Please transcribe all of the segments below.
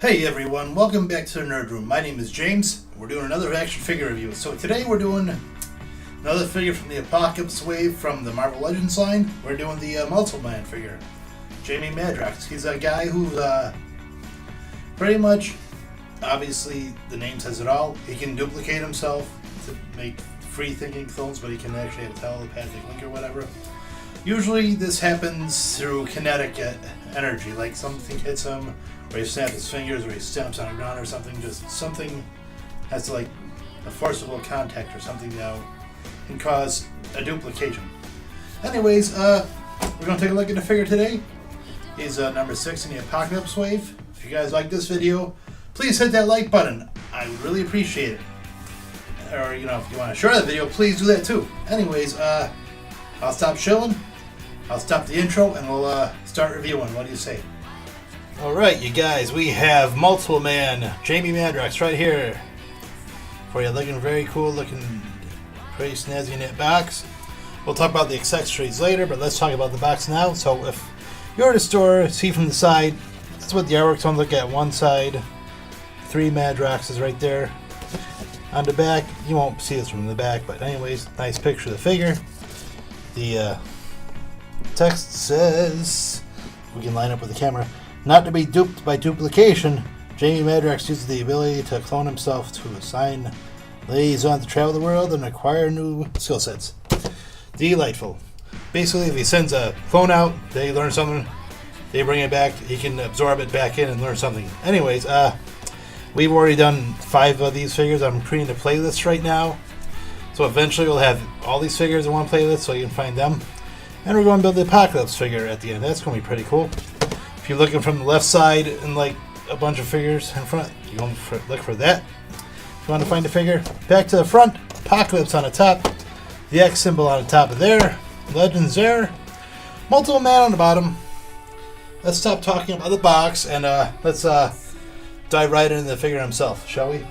Hey everyone, welcome back to the Nerd Room. My name is James. We're doing another action figure review. So today we're doing another figure from the Apocalypse Wave from the Marvel Legends line. We're doing the Multiple Man figure, Jamie Maddrox. He's a guy who's pretty much, obviously the name says it all, he can duplicate himself to make free-thinking films, but he can actually have a telepathic link or whatever. Usually this happens through kinetic energy, like something hits him, or he snaps his fingers, or he stamps on the ground or something. Just something has to, like a forcible contact or something that can cause a duplication. Anyways, we're going to take a look at the figure today. He's number 6 in the Apocalypse Wave. If you guys like this video, please hit that like button. I would really appreciate it. Or, you know, if you want to share the video, please do that too. Anyways, I'll stop shilling. I'll stop the intro and we'll start reviewing. What do you say? Alright, you guys, we have Multiple Man, Jamie Maddrox, right here for you. Looking very cool, looking pretty snazzy in that box. We'll talk about the accessories later, but let's talk about the box now. So if you're at a store, see from the side, that's what the artwork's on. Look at one side, 3 Maddroxes right there. On the back, you won't see this from the back, but anyways, nice picture of the figure. The text says, we can line up with the camera, not to be duped by duplication, Jamie Maddrox uses the ability to clone himself to assign liaison to travel the world and acquire new skill sets. Delightful. Basically, if he sends a clone out, they learn something, they bring it back, he can absorb it back in and learn something. Anyways, we've already done 5 of these figures. I'm creating a playlist right now. So eventually we'll have all these figures in one playlist so you can find them. And we're going to build the Apocalypse figure at the end. That's going to be pretty cool. If you're looking from the left side and like a bunch of figures in front, you're going to look for that. If you want to find a figure, back to the front, Apocalypse on the top, the X symbol on the top of there, Legends there, Multiple Man on the bottom. Let's stop talking about the box and let's dive right into the figure himself, shall we?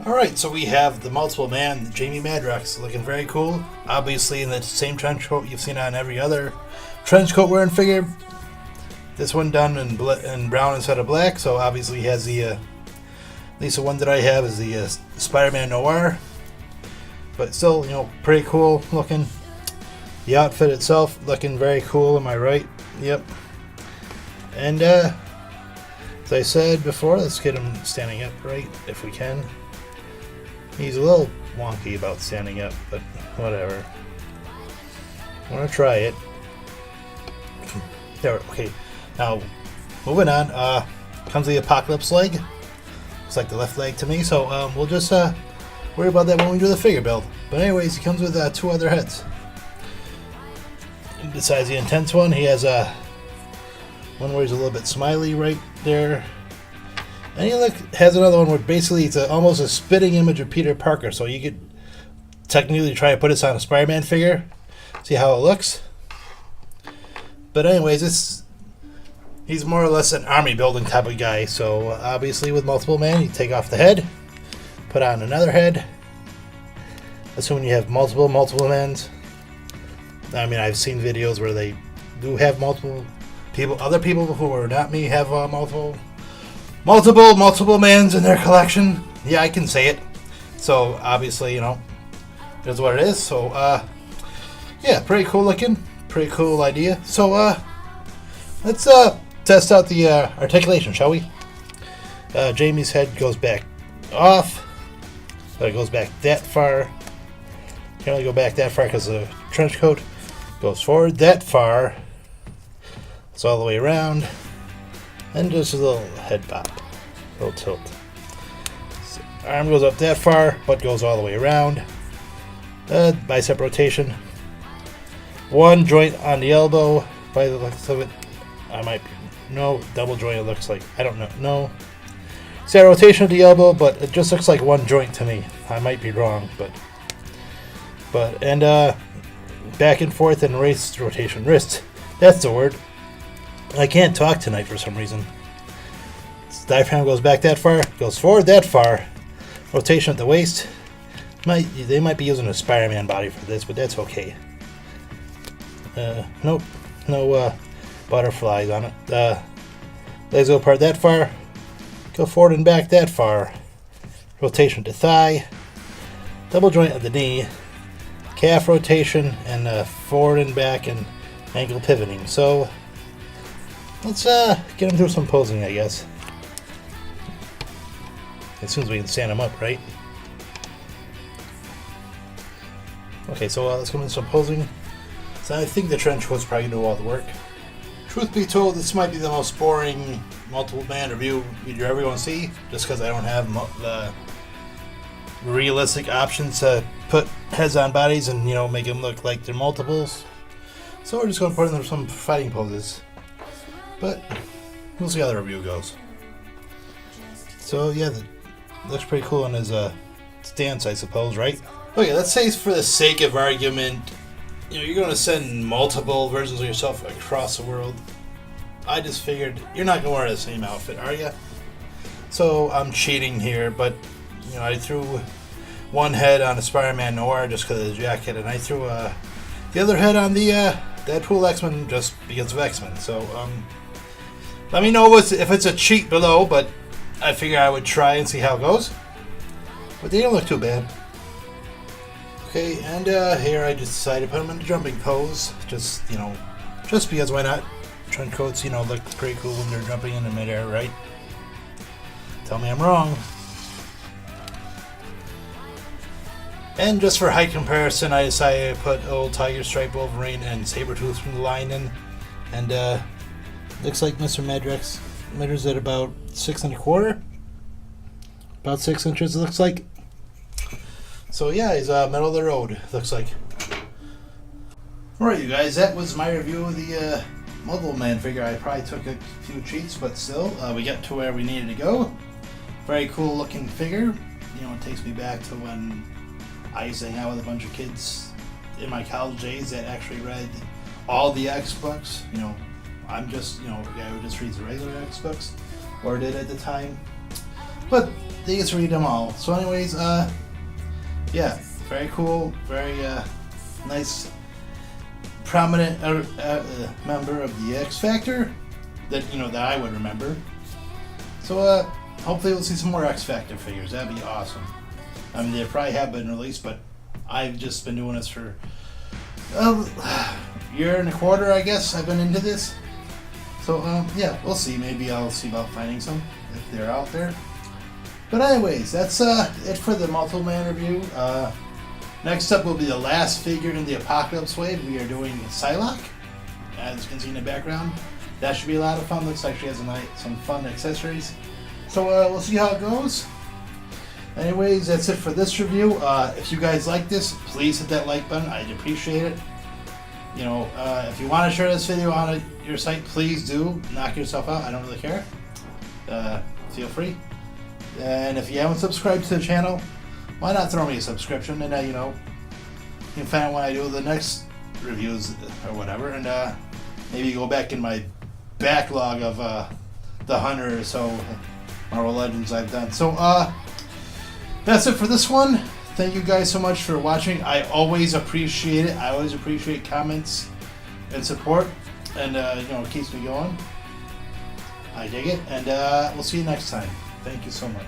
Alright, so we have the Multiple Man, Jamie Maddrox, looking very cool. Obviously in the same trench coat you've seen on every other trench coat wearing figure. This one done in brown instead of black, so obviously he has the, at least the one that I have is the Spider-Man Noir. But still, you know, pretty cool looking. The outfit itself looking very cool, am I right? Yep. And as I said before, let's get him standing up right, if we can. He's a little wonky about standing up, but whatever. I'm gonna try it. There, okay. Now, moving on, comes the Apocalypse leg. Looks like the left leg to me, so we'll just worry about that when we do the figure build. But anyways, he comes with 2 other heads. And besides the intense one, he has one where he's a little bit smiley right there. And he has another one where basically it's almost a spitting image of Peter Parker, so you could technically try to put this on a Spider-Man figure, see how it looks. But anyways, he's more or less an army building type of guy, so obviously with Multiple Man, you take off the head, put on another head, assuming you have multiple Mans. I mean, I've seen videos where they do have multiple people, other people who are not me have multiple Mans in their collection. Yeah, I can say it. So obviously, you know, that's what it is. So yeah, pretty cool looking, pretty cool idea. So let's test out the articulation, shall we? Jamie's head goes back off, but it goes back that far. Can't really go back that far because the trench coat goes forward that far. It's all the way around. And just a little head pop, a little tilt. So arm goes up that far, butt goes all the way around. Bicep rotation. 1 joint on the elbow, by the looks of it. I might be, no, double joint it looks like. I don't know. No. See a rotation of the elbow, but it just looks like 1 joint to me. I might be wrong, but and back and forth and wrist rotation. Wrist. That's the word. I can't talk tonight for some reason. Diaphragm goes back that far, goes forward that far. Rotation at the waist. They might be using a Spider-Man body for this, but that's okay. Nope, no butterflies on it. Legs go apart that far, go forward and back that far. Rotation at the thigh, double joint at the knee, calf rotation, and forward and back and ankle pivoting. So let's get him through some posing, I guess. As soon as we can stand him up, right? Okay, so let's go into some posing. So I think the trench coat's probably going to do all the work. Truth be told, this might be the most boring multiple man review you're ever going to see, just because I don't have the realistic options to put heads on bodies and, you know, make them look like they're multiples. So we're just going to put in some fighting poses. But we'll see how the review goes. So yeah, looks pretty cool on his stance, I suppose, right? Okay, let's say for the sake of argument, you know, you're going to send multiple versions of yourself across the world. I just figured you're not going to wear the same outfit, are you? So I'm cheating here, but you know, I threw one head on a Spider-Man Noir just because of the jacket, and I threw the other head on the Deadpool X-Men just because of X-Men. So let me know if it's a cheat below, but I figure I would try and see how it goes. But they don't look too bad. Okay, and here I just decided to put them in a jumping pose, just, you know, just because, why not? Trench coats, you know, look pretty cool when they're jumping in the midair, right? Tell me I'm wrong. And just for height comparison, I decided to put old Tiger Stripe Wolverine and Sabretooth from the line in. And looks like Mr. Maddrox measures at about 6 1/4. About 6 inches, it looks like. So yeah, he's middle of the road, looks like. Alright, you guys, that was my review of the multiple man figure. I probably took a few cheats, but still, we got to where we needed to go. Very cool looking figure. You know, it takes me back to when I used to hang out with a bunch of kids in my college days that actually read all the X books. You know, I'm just, you know, a guy who just reads the regular X books, or did at the time. But they get to read them all. So anyways, yeah, very cool, very nice, prominent member of the X Factor that, you know, that I would remember. So hopefully we'll see some more X Factor figures. That'd be awesome. I mean, they probably have been released, but I've just been doing this for a year and a quarter, I guess. I've been into this. So yeah, we'll see. Maybe I'll see about finding some if they're out there. But anyways, that's it for the multiple man review. Next up will be the last figure in the Apocalypse Wave. We are doing Psylocke, as you can see in the background. That should be a lot of fun. Looks like she has some fun accessories. So we'll see how it goes. Anyways, that's it for this review. If you guys like this, please hit that like button. I'd appreciate it. You know, if you want to share this video on your site, please do. Knock yourself out. I don't really care. Feel free. And if you haven't subscribed to the channel, why not throw me a subscription? And you know, you can find out when I do the next reviews or whatever. And maybe go back in my backlog of the 100 or so Marvel Legends I've done. So that's it for this one. Thank you guys so much for watching. I always appreciate it. I always appreciate comments and support, and you know, it keeps me going. I dig it, and we'll see you next time. Thank you so much.